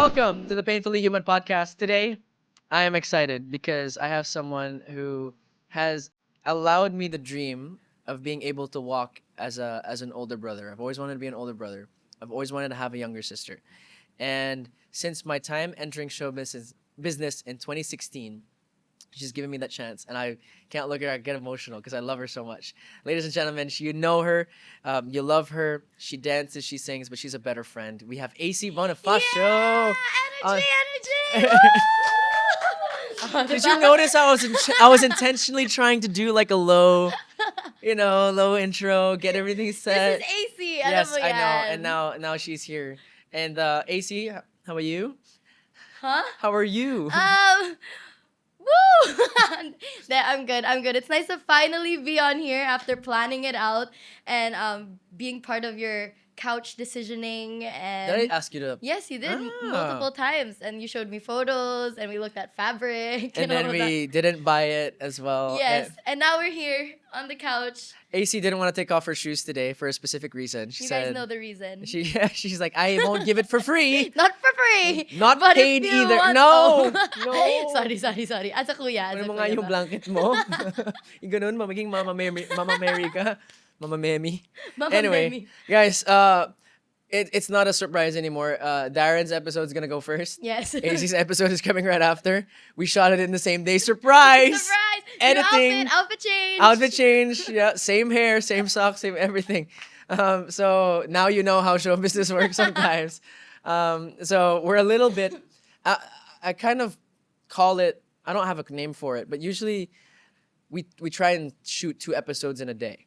Welcome to the Painfully Human podcast. Today, I am excited because I have someone who has allowed me the dream of being able to walk as an older brother. I've always wanted to be an older brother. I've always wanted to have a younger sister. And since my time entering business in 2016, she's given me that chance, and I can't look at her. I get emotional because I love her so much. Ladies and gentlemen, you know her, you love her. She dances, she sings, but she's a better friend. We have AC Bonifacio. Yeah! Uh, Energy, Did you notice I was intentionally trying to do like a low, low intro, get everything set. This is AC. Yes, Alam mo I know. yan. And now she's here. And AC, how are you? Huh? How are you? Woo! I'm good. I'm good. It's nice to finally be on here after planning it out and being part of your couch decisioning and Did I ask you to? yes, you did Ah. multiple times, and you showed me photos, and we looked at fabric, And all then of we didn't buy it as well. that. Yes, and now we're here on the couch. AC didn't want to take off her shoes today for a specific reason. She You said guys know the reason. she's like, I won't give it for free. Not for free. Not But if paid you either. want- No. Oh. No. Sorry. As a kuya. Ano mo nga yung blanket mo? Yung ganun, magiging Mama Mary ka. Mama Memi. Mama Anyway, Memi. guys, it's not a surprise anymore. Darren's episode is gonna go first. Yes. AC's episode is coming right after. We shot it in the same day. Surprise! Surprise! Editing. New outfit change. Outfit change. Yeah, same hair, same socks, same everything. So now you know how show business works sometimes. So we're a little bit. I kind of call it. I don't have a name for it, but usually we try and shoot 2 episodes in a day.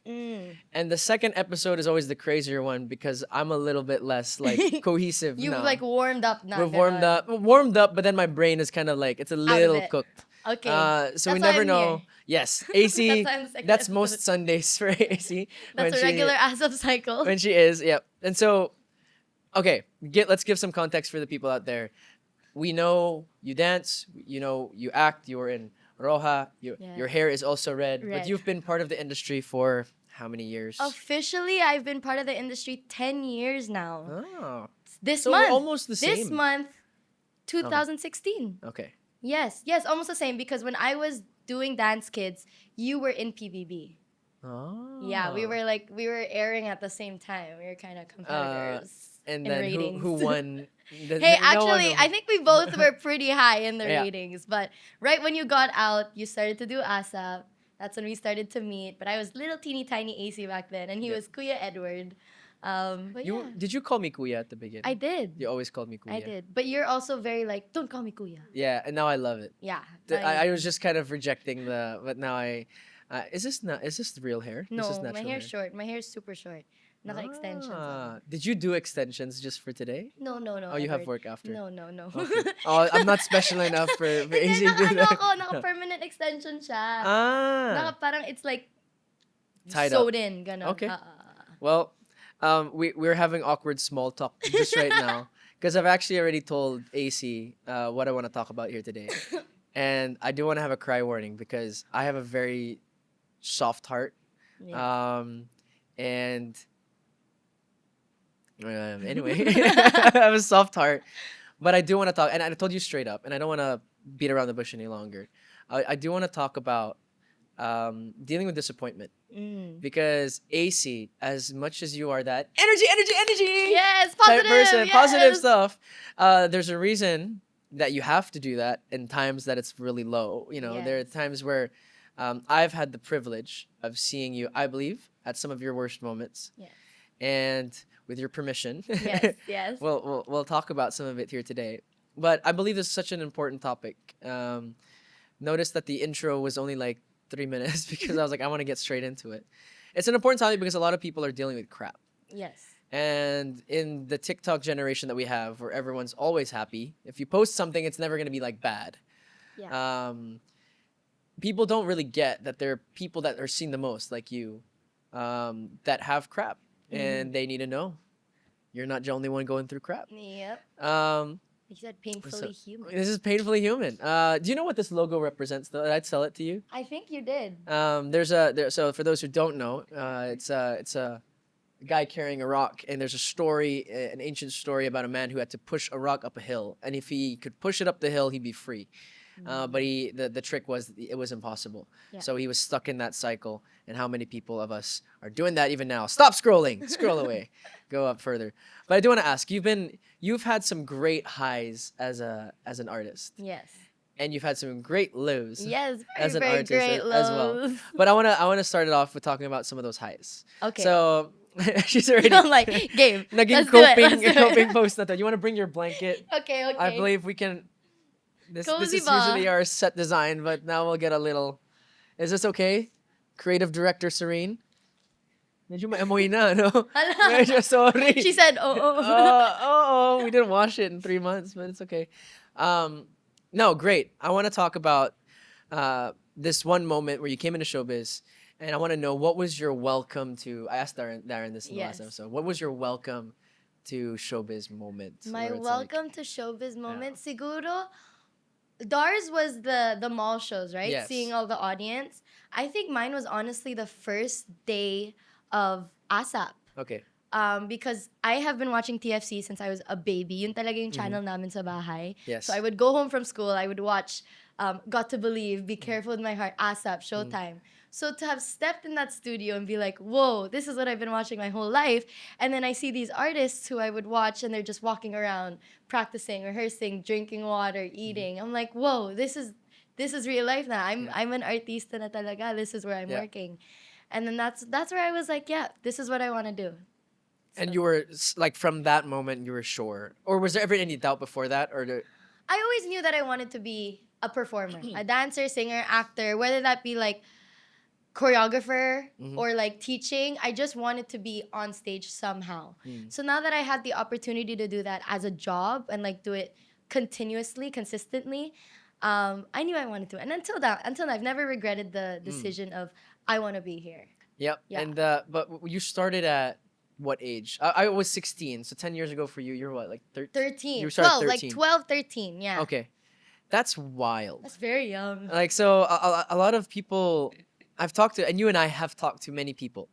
And the second episode is always the crazier one because I'm a little bit less like cohesive You've now. like warmed up now. We've warmed up, but then my brain is kind of like it's a little it. cooked. Okay. So we That's why never I'm know. here. Yes, AC. That's why I'm the second That's episode. most Sundays for AC. That's a regular ass up cycle. When she is, yep. And so, okay, let's give some context for the people out there. We know you dance. You know you act. You're in Roja. Your hair is also red. But Red. you've been part of the industry for how many years? Officially, I've been part of the industry 10 years now. Oh, This so month. we're almost the same. This month, 2016. Okay. Yes, almost the same because when I was doing Dance Kids, you were in PBB. Oh. Yeah, we were airing at the same time. We were kind of competitors. And in then ratings. who won? Hey, actually, I think we both were pretty high in the Yeah. ratings. But right when you got out, you started to do ASAP. That's when we started to meet. But I was little teeny tiny AC back then, and he was Kuya Edward. But yeah, Did you call me Kuya at the beginning? I did. You always called me Kuya. I did. But you're also very like, don't call me Kuya. Yeah, and now I love it. Yeah. I was just kind of rejecting but now is this the real hair? No, This is my natural hair's short. My hair's super short. Naka-extensions. Did you do extensions just for today? No. Oh, you have work after. No. Okay. Oh, I'm not special enough for Hindi, easy to do naka, that. naka-permanent extension siya. Ah. Parang it's like Tied sewed up. in, ganon. Okay. Well, we're having awkward small talk just right now because I've actually already told AC what I want to talk about here today, and I do want to have a cry warning because I have a very soft heart, Yeah. and anyway, I have a soft heart, but I do want to talk, and I told you straight up, and I don't want to beat around the bush any longer. I do want to talk about dealing with disappointment. Because AC, as much as you are that energy Yes, type positive. person, yes. positive stuff, there's a reason that you have to do that in times that it's really low. There are Yes. times where I've had the privilege of seeing you, I believe, at some of your worst moments. Yes. And with your permission, Yes. we'll talk about some of it here today. But I believe this is such an important topic. Notice that the intro was only like 3 minutes because I was like, I want to get straight into it. It's an important topic because a lot of people are dealing with crap. Yes. And in the TikTok generation that we have, where everyone's always happy, if you post something, it's never going to be like bad. Yeah. People don't really get that there are people that are seen the most, like you, that have crap, and they need to know you're not the only one going through crap. Yep. You said painfully human. This is painfully human. Do you know what this logo represents? Though I'd sell it to you. I think you did. So for those who don't know, it's a guy carrying a rock, and there's a story, an ancient story about a man who had to push a rock up a hill, and if he could push it up the hill, he'd be free. But the trick was it was impossible. Yeah. So he was stuck in that cycle. And how many people of us are doing that even now? Stop scrolling, scroll away, go up further. But I do want to ask, you've had some great highs as an artist, Yes. and you've had some great lows Yes, as an very artist great as well. lows. But I wanna start it off with talking about some of those highs. Okay. So she's already I'm like, game. naging Let's do it. coping Let's do it. coping post na to. You want to bring your blanket? Okay, okay. I believe we can. This Cozy is ba? usually our set design, but now we'll get a little. Is this okay? Creative director Serene. Medyo maamoy na, no? Hala. Medyo sorry. She said, oh, oh. We didn't wash it in 3 months, but it's okay. No, great. I want to talk about this one moment where you came into showbiz, and I want to know what was your welcome to. I asked Darren this in the last Yes. episode. What was your welcome to showbiz moment? My where it's like- welcome to showbiz moment, siguro, Dars was the mall shows, right? Yes. Seeing all the audience. I think mine was honestly the first day of ASAP. Okay. Because I have been watching TFC since I was a baby. Yun talaga yung channel namin sa bahay. Yes. So I would go home from school, I would watch Got to Believe, Be Careful with My Heart, ASAP, Showtime. So to have stepped in that studio and be like, whoa, this is what I've been watching my whole life. And then I see these artists who I would watch and they're just walking around, practicing, rehearsing, drinking water, eating. I'm like, whoa, this is real life now. I'm an artista na talaga. This is where I'm working. And then that's where I was like, yeah, this is what I want to do. And you were like, from that moment, you were sure, or was there ever any doubt before that, or I always knew that I wanted to be a performer, a dancer, singer, actor, whether that be like choreographer or like teaching. I just wanted to be on stage somehow. So now that I had the opportunity to do that as a job and like do it continuously, consistently, I knew I wanted to. And until now, I've never regretted the decision of I want to be here. Yep. Yeah. And but you started at what age? I was 16, so 10 years ago for you, you're what, like 13? 13. You started 12, 13. like 12, 13, yeah. Okay. That's wild. That's very young. Like, so a lot of people I've talked to, and you and I have talked to many people.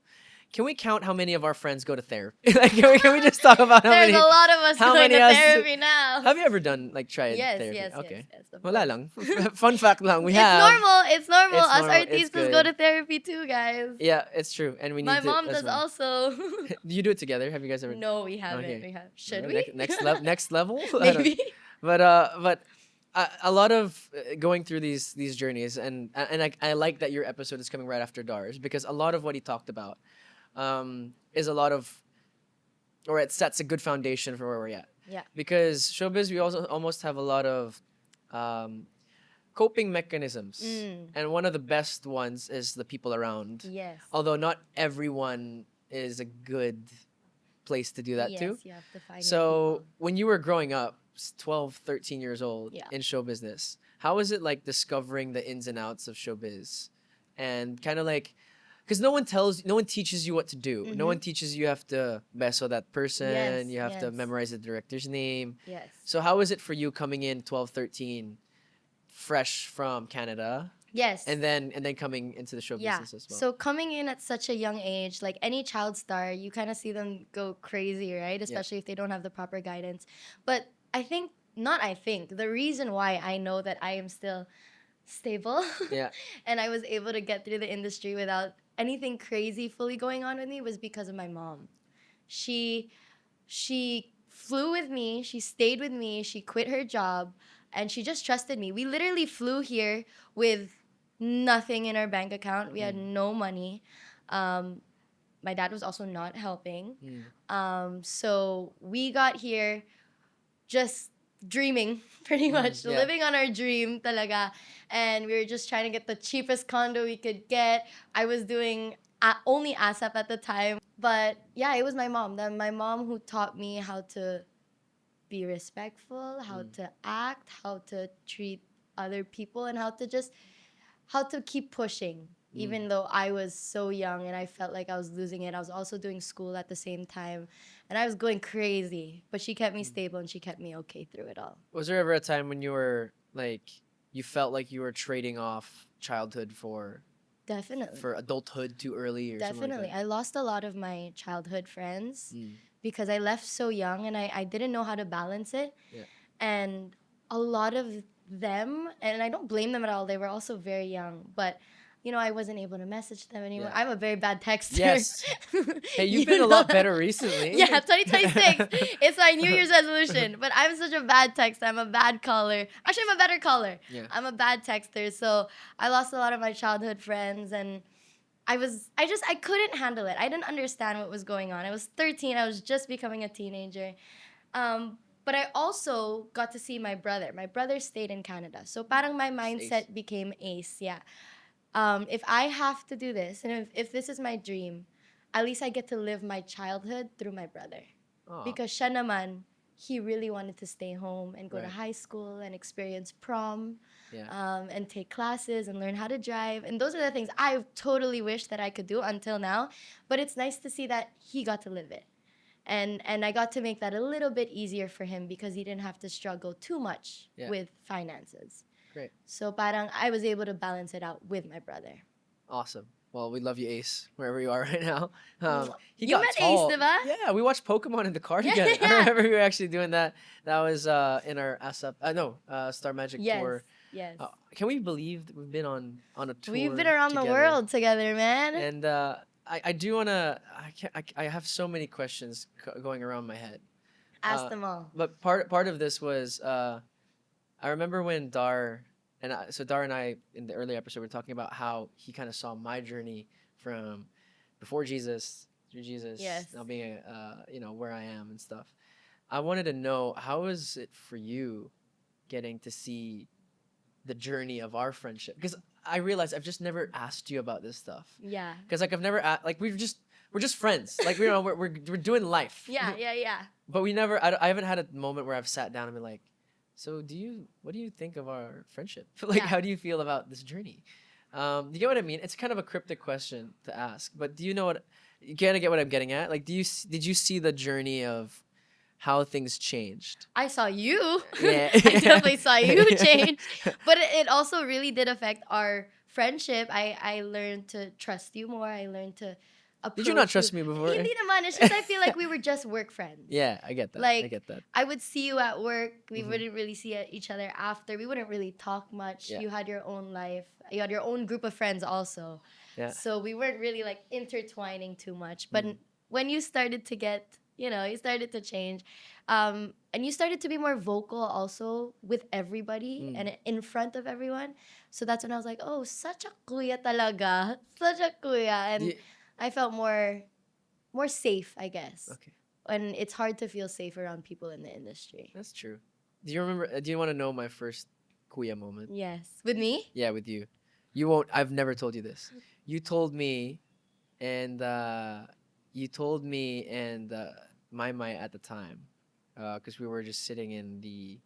Can we count how many of our friends go to therapy? Like, can we just talk about how There's many? a lot of us how going many to has- therapy now. Have you ever done, like, tried Yes, therapy? yes, Okay. yes, of Wala course. lang. Fun fact lang. We It's have. normal. It's normal. It's Us normal. It's artistas go good. to therapy too, guys. Yeah, it's true. And we need My to. mom as does well. also. Do you do it together? Have you guys ever? No, we haven't. Okay. We have. Should Alright, we? Next level? I don't- Maybe. But a lot of going through these journeys, and I like that your episode is coming right after Dar's, because a lot of what he talked about is a lot of, or it sets a good foundation for where we're at. Yeah. Because showbiz, we also almost have a lot of coping mechanisms, and one of the best ones is the people around. Yes. Although not everyone is a good place to do that yes, too. you have to find your So people. when you were growing up, 12, 13 years old Yeah. in show business, how was it like discovering the ins and outs of showbiz? And kind of like, because no one teaches you what to do. No one teaches you have to beso that person. Yes, You have to yes. memorize the director's name. Yes. So how is it for you coming in 12, 13, fresh from Canada, Yes. and then coming into the show yeah. business as well? So coming in at such a young age, like any child star, you kind of see them go crazy, right? Especially if they don't have the proper guidance. But the reason why I know that I am still stable Yeah. and I was able to get through the industry without anything crazy fully going on with me was because of my mom. She flew with me, she stayed with me, she quit her job, and she just trusted me. We literally flew here with nothing in our bank account. We had no money. My dad was also not helping. So we got here just dreaming, pretty much, yeah. living on our dream talaga. And we were just trying to get the cheapest condo we could get. I was doing only ASAP at the time. But yeah, it was my mom. My mom who taught me how to be respectful, how to act, how to treat other people, and how to keep pushing. Even though I was so young and I felt like I was losing it. I was also doing school at the same time. And I was going crazy. But she kept me stable and she kept me okay through it all. Was there ever a time when you were like, you felt like you were trading off childhood for Definitely. for adulthood too early or something Definitely. like I lost a lot of my childhood friends that? Mm, because I left so young and I didn't know how to balance it. yeah. And a lot of them, and I don't blame them at all, they were also very young, but I wasn't able to message them anymore. Yeah. I'm a very bad texter. Yes. Hey, you've been You a know lot that. better recently. Yeah, 2026. It's my New Year's resolution. But I'm such a bad texter. I'm a bad caller. Actually, I'm a better caller. Yeah. I'm a bad texter. So I lost a lot of my childhood friends, and I couldn't handle it. I didn't understand what was going on. I was 13. I was just becoming a teenager. But I also got to see my brother. My brother stayed in Canada. So parang my Ace. mindset became ace. Yeah. If I have to do this, and if this is my dream, at least I get to live my childhood through my brother. Oh, Because siya naman, he really wanted to stay home and go to right. high school and experience prom, Yeah. and take classes and learn how to drive. And those are the things I totally wish that I could do until now. But it's nice to see that he got to live it. And I got to make that a little bit easier for him because he didn't have to struggle too much Yeah. with finances. Great. So parang I was able to balance it out with my brother. Awesome. Well, we love you, Ace, wherever you are right now. He You got met Ace, tall. diba? Yeah, we watched Pokemon in the car Yeah, together. I yeah. remember we were actually doing that. That was in our ASAP. No, Star Magic Yes, tour. yes. Can we believe that we've been on a tour We've been around together? the world together, man. And I do wanna. I have so many questions going around my head. Ask them all. But part of this was I remember when Dar and I in the early episode were talking about how he kind of saw my journey from before Jesus through Jesus, Yes. now being where I am and stuff. I wanted to know, how is it for you getting to see the journey of our friendship? Because I realized I've just never asked you about this stuff. Yeah. Because like I've never like we're just friends. Like we're doing life. Yeah, yeah, yeah. But we never. I haven't had a moment where I've sat down and been like, so what do you think of our friendship? Like, Yeah. how do you feel about this journey? You get what I mean? It's kind of a cryptic question to ask, but do you know what? You kind of get what I'm getting at. Like, did you see the journey of how things changed? I saw you. Yeah. I definitely saw you change. But it also really did affect our friendship. I learned to trust you more. I learned to approach Did you not you. trust me before? Hindi naman. It's just I feel like we were just work friends. Yeah, I get that. I Like, get that. I would see you at work. We Mhm. wouldn't really see each other after. We wouldn't really talk much. Yeah. You had your own life. You had your own group of friends also. Yeah. So we weren't really like intertwining too much. But Mm. when you started to get, you started to change, and you started to be more vocal also with everybody Mm. and in front of everyone. So that's when I was like, oh, such a kuya talaga. Such a kuya. And Do you- I felt more safe, I guess. okay, And it's hard to feel safe around people in the industry. that's true. Do you remember? Do you want to know my first kuya moment? Yes. With me? Yeah, with you. You won't. I've never told you this. You told me, and my at the time, because we were just sitting in the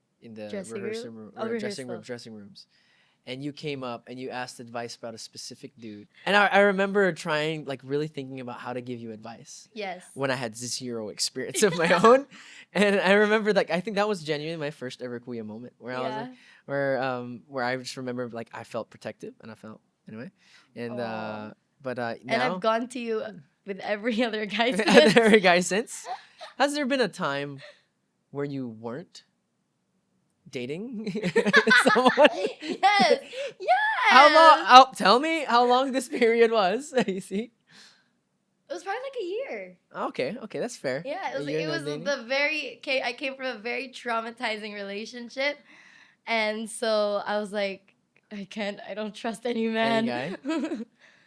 Dressing rehearsal room? room, Oh, rehearsal. dressing rooms, and you came up and you asked advice about a specific dude, and I remember trying, like, really thinking about how to give you advice Yes. when I had zero experience of my own, and I remember, like, I think that was genuinely my first ever kuya moment where I was like, where I just remember, like, I felt protective and I felt anyway, and Aw. but And now I've gone to you with every other guy since. every guy since, has there been a time where you weren't dating someone? Yes. Yes. How long? Tell me how long this period was. You see? It was probably like a year. Okay, that's fair. Yeah, A year it not was dating? I came from a very traumatizing relationship, and so I was like, I don't trust any man. guy?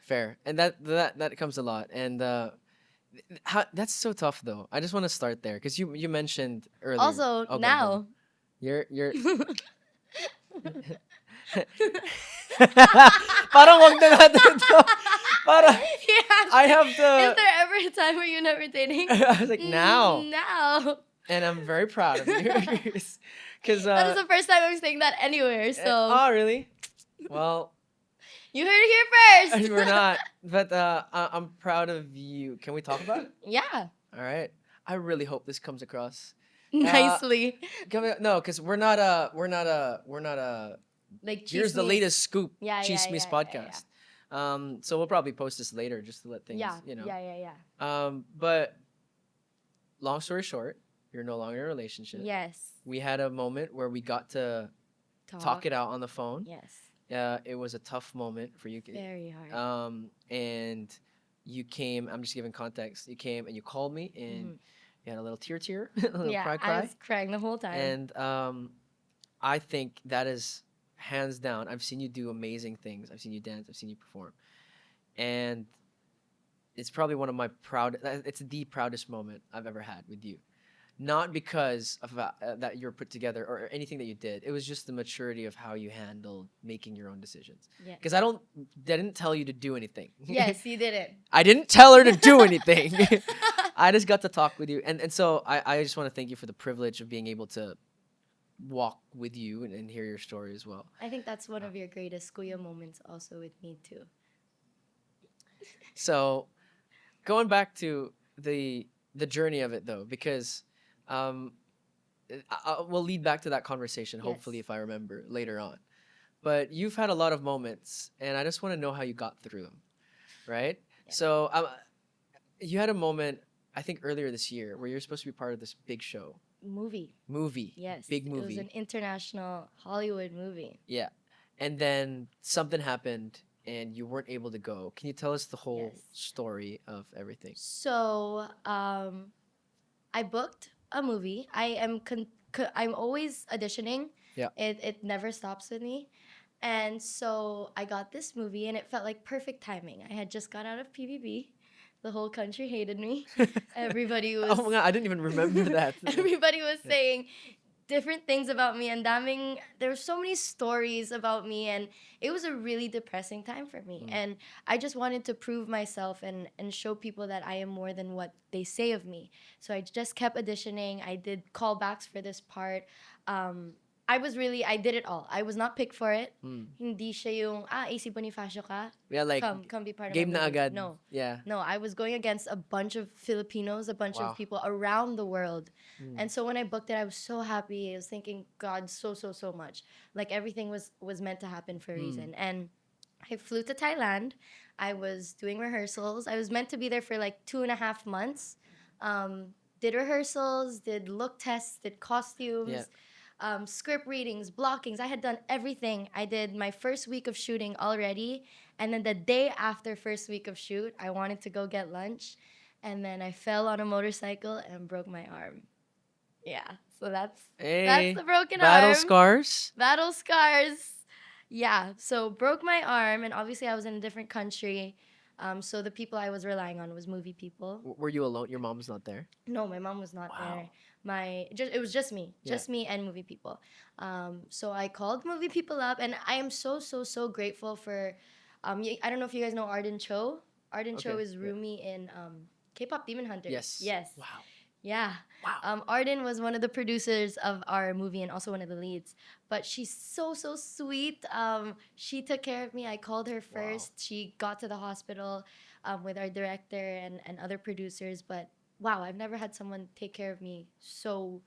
Fair, and that comes a lot, and that's so tough though. I just want to start there because you mentioned earlier. Also, Oh, go, now. you're parang wag na natin to. Para Yeah. I have Is to. there ever a time where you're never dating? I was like, now, Now. and I'm very proud of you because That is the first time I'm saying that anywhere. So oh really? Well, you heard it here first. we're not, but I'm proud of you. Can we talk about it? Yeah. All right. I really hope this comes across. Nicely. No, because we're not a Like here's the chismes. latest scoop. Yeah, yeah, Chismes yeah, podcast. So we'll probably post this later just to let Yeah, things, you know. yeah. But long story short, you're no longer in a relationship. Yes. We had a moment where we got to talk Talk. it out on the phone. Yes. It was a tough moment for you. Very hard. And you came. I'm just giving context. You came and you called me, and Hmm. you had a little tear, a little Yeah, cry, I cry. was crying the whole time. And I think that is hands down. I've seen you do amazing things. I've seen you dance. I've seen you perform, and it's probably one of my proud. It's the proudest moment I've ever had with you. Not because of that you're put together or anything that you did. It was just the maturity of how you handled making your own decisions. Yeah. Because I didn't tell you to do anything. Yes, you did it. I didn't tell her to do anything. I just got to talk with you, and so I just want to thank you for the privilege of being able to walk with you and hear your story as well. I think that's one of your greatest kuya moments also with me too. So going back to the journey of it though, because um, we'll lead back to that conversation hopefully Yes. if I remember later on. But you've had a lot of moments, and I just want to know how you got through them, right? Yeah. So you had a moment I think earlier this year where you're supposed to be part of this big show movie, Yes. big It was movie. an international Hollywood movie. Yeah. And then something happened and you weren't able to go. Can you tell us the whole Yes. story of everything? So, I booked a movie. I'm always auditioning. Yeah. It never stops with me. And so I got this movie and it felt like perfect timing. I had just got out of PBB. The whole country hated me. Everybody was Oh my god, I didn't even remember that. everybody was Yeah. saying different things about me and there were so many stories about me, and it was a really depressing time for me. Mm. And I just wanted to prove myself and show people that I am more than what they say of me. So I just kept auditioning. I did callbacks for this part. um, I did it all. I was not picked for it. Mm. Hindi siya yung AC Bonifacio ka, Yeah, like come be part of my game na movie. agad. No. Yeah. No, I was going against a bunch of Filipinos, a bunch of Wow. people around the world. Mm. And so when I booked it, I was so happy. I was thanking God so much. Like everything was meant to happen for a reason. And I flew to Thailand. I was doing rehearsals. I was meant to be there for like 2.5 months. Did rehearsals, did look tests, did Yeah. costumes, script readings, blockings. I had done everything. I did my first week of shooting already. And then the day after first week of shoot, I wanted to go get lunch. And then I fell on a motorcycle and broke my arm. Yeah. So that's Hey, the broken battle arm. scars. Battle scars. Yeah. So broke my arm, and obviously I was in a different country. So the people I was relying on was movie people. Were you alone? Your mom's not there. No, my mom was not Wow. there. It was just me, Yeah. just me and movie people. So I called movie people up, and I am so grateful for. I don't know if you guys know Arden Cho. Arden Cho Okay, is yeah. Rumi in K-pop Demon Hunters. Yes. Yes. Wow. Yeah. Wow. Arden was one of the producers of our movie and also one of the leads. But she's so sweet. She took care of me. I called her first. Wow. She got to the hospital with our director and other producers. But wow, I've never had someone take care of me so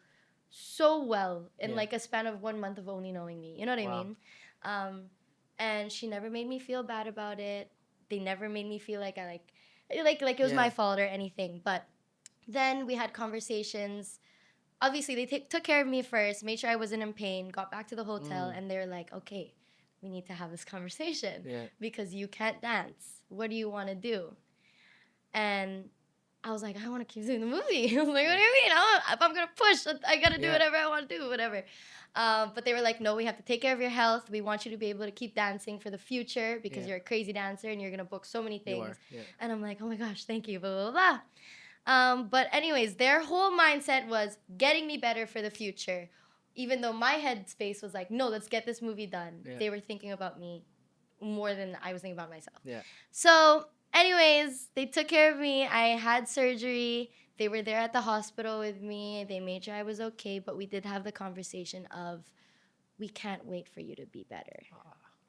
well in Yeah. like a span of 1 month of only knowing me. You know what I Wow. mean? And she never made me feel bad about it. They never made me feel like like it was my Yeah. fault or anything. But then we had conversations. Obviously, they took care of me first, made sure I wasn't in pain, got back to the hotel, and they're like, okay, we need to have this conversation Yeah. because you can't dance. What do you want to do? And I was like, I want to keep doing the movie. I was like, what do you mean? If I'm going to push, I got to do Yeah. whatever I want to do, whatever. But they were like, no, we have to take care of your health. We want you to be able to keep dancing for the future because Yeah. you're a crazy dancer and you're going to book so many You things. are. Yeah. And I'm like, oh my gosh, thank you, blah, blah, blah. But anyways, their whole mindset was getting me better for the future. Even though my headspace was like, no, let's get this movie done. Yeah. They were thinking about me more than I was thinking about myself. Yeah. So, anyways, they took care of me. I had surgery. They were there at the hospital with me. They made sure I was okay, but we did have the conversation of we can't wait for you to be better.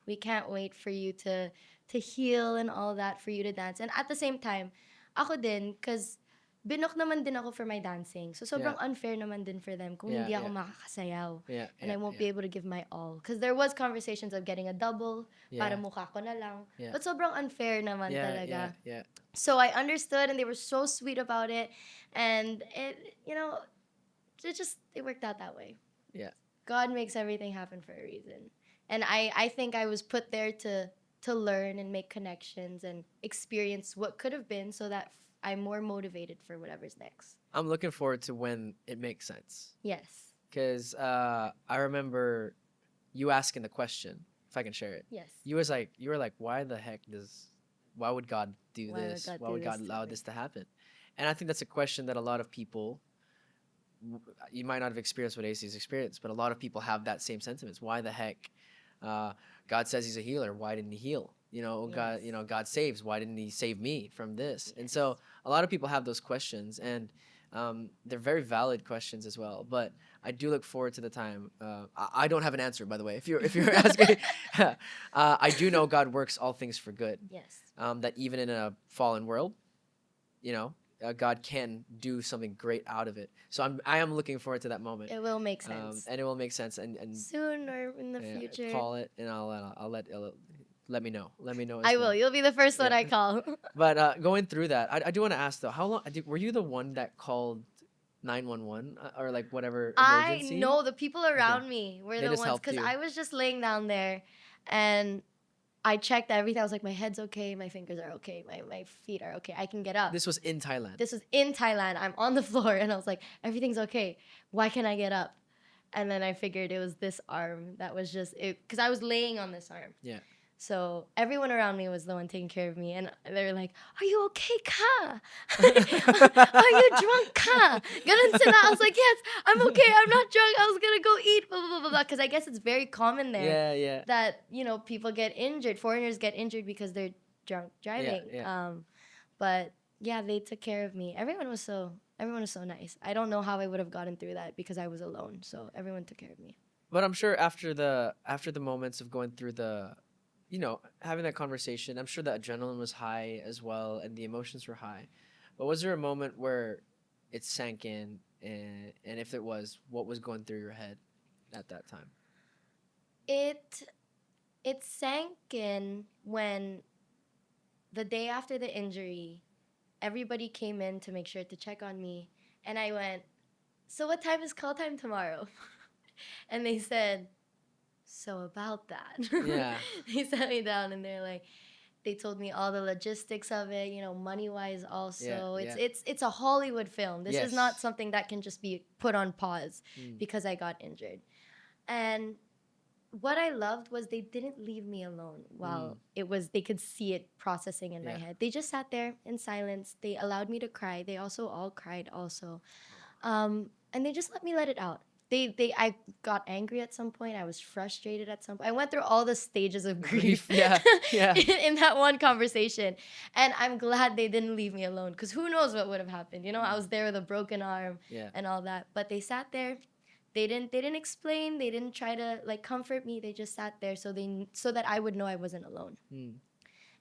We can't wait for you to heal and all that for you to dance. And at the same time, ako din, because Binook naman din ako for my dancing. So, sobrang Yeah. unfair naman din for them kung Yeah, hindi ako yeah. makakasayaw. Yeah, And yeah, I won't yeah. be able to give my all. Because there was conversations of getting a double para Yeah. mukha ko na lang. Yeah. But sobrang unfair naman Yeah, yeah, talaga. yeah. So, I understood and they were so sweet about it. And it, it worked out that way. Yeah. God makes everything happen for a reason. And I think I was put there to learn and make connections and experience what could have been so that I'm more motivated for whatever's next. I'm looking forward to when it makes sense. Yes. Because I remember you asking the question, if I can share it. Yes. You were like, why would God do Why would this? God Why do would God this to allow me? this to happen? And I think that's a question that a lot of people, you might not have experienced what AC's experienced, but a lot of people have that same sentiments. Why the heck? Uh, God says he's a healer. Why didn't he heal? God, Yes. God saves. Why didn't he save me from this? And Yes. so a lot of people have those questions, and they're very valid questions as well. But I do look forward to the time. I don't have an answer, by the way. If you're asking, I do know God works all things for good. Yes. That even in a fallen world, God can do something great out of it. So I am looking forward to that moment. It will make sense. And it will make sense. And Soon or in the future. call it, and I'll let me know. Let me know. As I well. will. You'll be the first one Yeah. I call. But going through that, I do want to ask though, how long were you the one that called 911 or like whatever I emergency? know the people around me were They the just ones helped because you. I was just laying down there and I checked everything. I was like, my head's okay, my fingers are okay, my feet are okay. I can get up. This was in Thailand. This was in Thailand. I'm on the floor and I was like, everything's okay. Why can't I get up? And then I figured it was this arm that was just it because I was laying on this arm. Yeah. So everyone around me was the one taking care of me, and they were like, "Are you okay, ka? Are you drunk, ka?" Ganun sila. I was like, "Yes, I'm okay. I'm not drunk. I was gonna go eat." Blah blah blah blah. Because I guess it's very common there Yeah, yeah. that people get injured. Foreigners get injured because they're drunk driving. Yeah. But yeah, they took care of me. Everyone was so nice. I don't know how I would have gotten through that because I was alone. So everyone took care of me. But I'm sure after the moments of going through having that conversation, I'm sure the adrenaline was high as well and the emotions were high. But was there a moment where it sank in, and if it was, what was going through your head at that time? It sank in when the day after the injury, everybody came in to make sure to check on me, and I went, "So what time is call time tomorrow?" And they said, "So about that." Yeah. They sat me down and they told me all the logistics of it, money wise also. Yeah. It's a Hollywood film. This is not Yes. something that can just be put on pause Mm. because I got injured. And what I loved was they didn't leave me alone while they could see it processing in my Yeah. head. They just sat there in silence. They allowed me to cry. They also all cried also. And they just let me let it out. I got angry at some point. I was frustrated at some point. I went through all the stages of grief. Yeah. Yeah. in that one conversation. And I'm glad they didn't leave me alone because who knows what would have happened. I was there with a broken arm Yeah. and all that. But they sat there. They didn't explain. They didn't try to comfort me. They just sat there so that I would know I wasn't alone. Mm.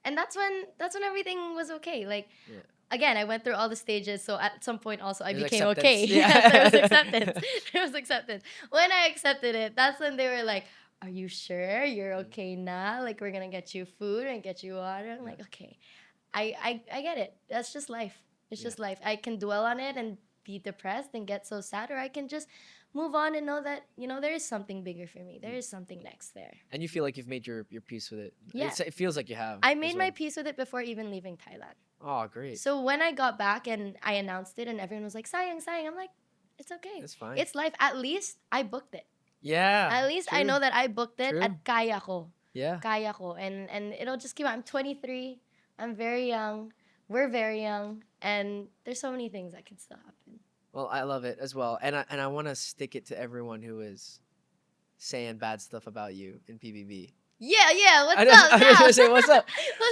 And that's when everything was okay. Yeah. Again, I went through all the stages, so at some point also I There's became acceptance. okay. Yeah. Yes, there was acceptance. There was acceptance. When I accepted it, that's when they were like, "Are you sure you're okay now? Like we're gonna get you food and get you water." I'm like, "Okay, I get it. That's just life. It's just life. I can dwell on it and be depressed and get so sad, or I can just move on and know that there is something bigger for me. There is something next there." And you feel like you've made your peace with it. Yeah. It feels like you have. I as made well. my peace with it before even leaving Thailand. Oh, great. So when I got back and I announced it and everyone was like, "Sayang, sayang," I'm like, "It's okay. It's fine. It's life. At least I booked it. Yeah. At least I true. know that I booked it True. at kaya ko. Yeah. Kaya ko. And it'll just keep on. I'm 23. I'm very young. We're very young. And there's so many things that can still happen. Well, I love it as well. And I want to stick it to everyone who is saying bad stuff about you in PBB. Yeah. What's I up? was now? gonna say, what's up?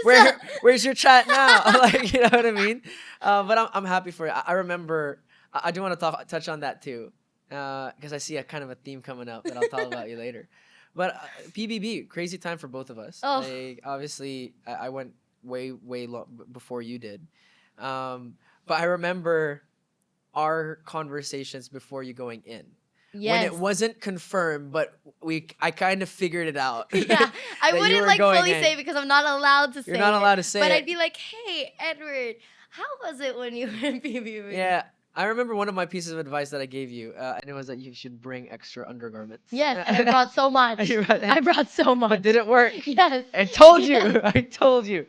What's up? Where's your chat now? Like, you know what I mean? But I'm happy for you. I remember. I do want to touch on that too, because I see a kind of a theme coming up that I'll talk about you later. But PBB, crazy time for both of us. Oh. Like, obviously, I went way before you did. but I remember our conversations before you going in. When it Yes. wasn't confirmed, but I kind of figured it out. Yeah, I that you wouldn't were like going fully in. say because I'm not allowed to say You're not allowed to say But it. I'd be like, hey, Edward, how was it when you were in PBB? Yeah, I remember one of my pieces of advice that I gave you, and it was that you should bring extra undergarments. Yes, and I brought so much. You brought- I brought so much. But did it work? Yes. I told you. Yes. I told you.